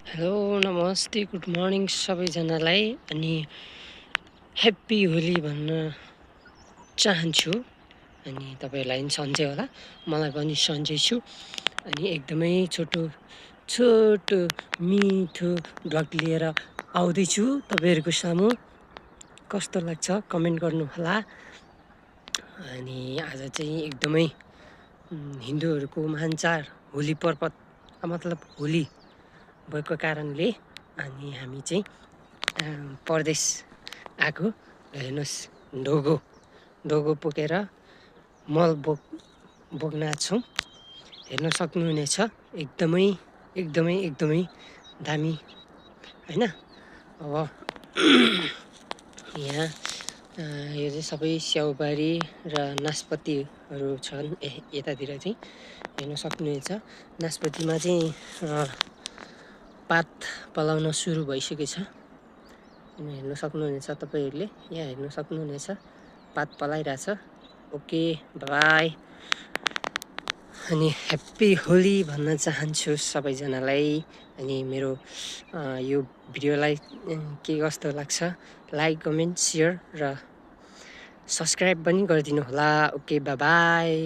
Hello नमस्ते good morning सबैजनालाई अनि ह्याप्पी होली भन्न चाहन्छु। अनि तपाईँहरूलाई पनि सन्चै होला, मलाई पनि सन्चै छु। अनि एकदमै छोटो छोटो मिठो भ्लग लिएर आउँदैछु तपाईँहरूको सामु। कस्तो लाग्छ कमेन्ट गर्नुहोला। अनि आज चाहिँ एकदमै हिन्दूहरूको महान चाड होली पर्व मतलब होली भएको कारणले अनि हामी चाहिँ परदेश आएको। हेर्नुहोस् ढोगो बोकेर मल बोक्न छौँ। हेर्न सक्नुहुनेछ एकदमै एकदमै एकदमै दामी होइन। अब यहाँ यो चाहिँ सबै स्याउबारी र नास्पतिहरू छन् यतातिर चाहिँ हेर्न सक्नुहुनेछ। नास्पतिमा चाहिँ पात पलाउन सुरु भइसकेछ। हेर्न सक्नुहुनेछ तपाईँहरूले, यहाँ हेर्न सक्नुहुनेछ पात पलाइरहेछ। Okay bye. अनि ह्याप्पी होली भन्न चाहन्छु सबैजनालाई। अनि मेरो यो भिडियोलाई के कस्तो लाग्छ लाइक कमेन्ट सेयर र सब्सक्राइब पनि गरिदिनु होला। Okay by.